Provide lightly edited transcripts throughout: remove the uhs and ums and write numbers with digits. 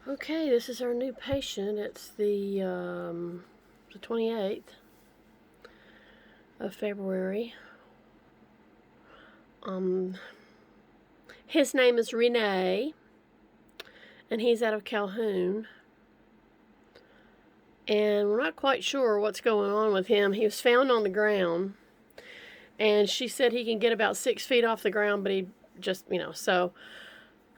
Okay, this is our new patient. It's the 28th of February. His name is Renee, and he's out of Calhoun. And we're not quite sure what's going on with him. He was found on the ground, and she said he can get about 6 feet off the ground, but he just, so...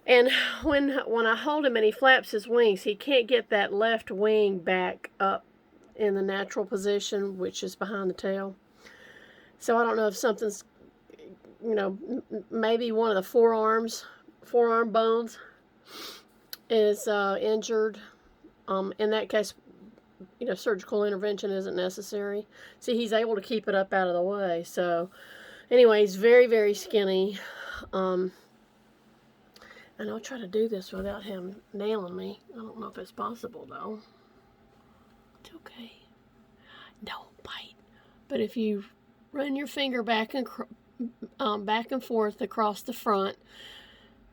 And when I hold him and he flaps his wings, he can't get that left wing back up in the natural position, which is behind the tail. So I don't know if something's, maybe one of the forearm bones is injured. In that case, surgical intervention isn't necessary. See, he's able to keep it up out of the way. So anyway, he's very, very skinny. And I'll try to do this without him nailing me. I don't know if it's possible, though. It's okay. Don't bite. But if you run your finger back and forth across the front,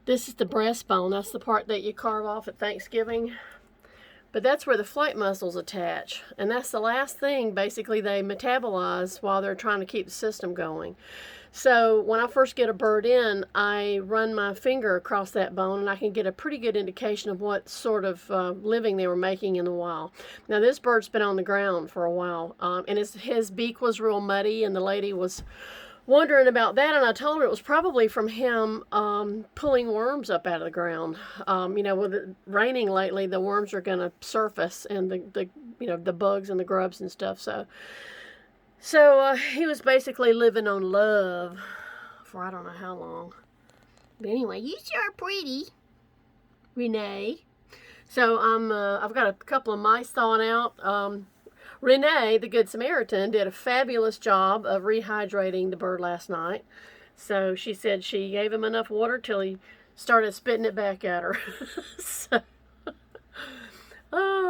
this is the breastbone. That's the part that you carve off at Thanksgiving. But that's where the flight muscles attach. And that's the last thing, basically, they metabolize while they're trying to keep the system going. So when I first get a bird in, I run my finger across that bone, and I can get a pretty good indication of what sort of living they were making in the wild. Now, this bird's been on the ground for a while, and his beak was real muddy, and the lady was wondering about that, and I told her it was probably from him pulling worms up out of the ground. With it raining lately, the worms are going to surface, and the bugs and the grubs and stuff. So he was basically living on love for I don't know how long. But anyway, you sure are pretty, Renee. So I've got a couple of mice thawing out. Renee, the Good Samaritan, did a fabulous job of rehydrating the bird last night. So she said she gave him enough water till he started spitting it back at her.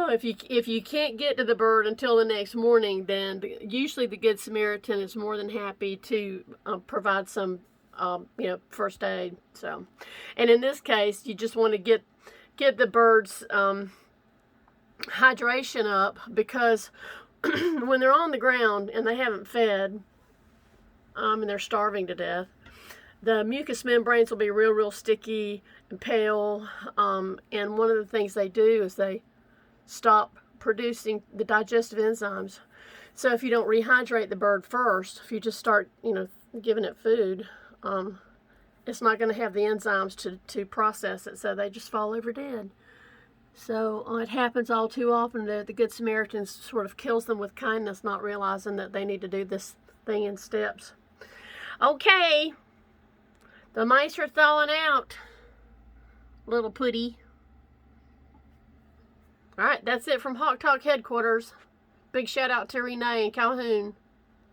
If you can't get to the bird until the next morning, then usually the Good Samaritan is more than happy to provide some first aid. So, and in this case, you just want to get the bird's hydration up, because when they're on the ground and they haven't fed, and they're starving to death, the mucous membranes will be real sticky and pale, and one of the things they do is they stop producing the digestive enzymes. So if you don't rehydrate the bird first, if you just start giving it food, it's not going to have the enzymes to process it, so they just fall over dead. So it happens all too often that the Good Samaritan sort of kills them with kindness, not realizing that they need to do this thing in steps. Okay, the mice are thawing out, little putty. All right, that's it from Hawk Talk headquarters. Big shout out to Renee in Calhoun.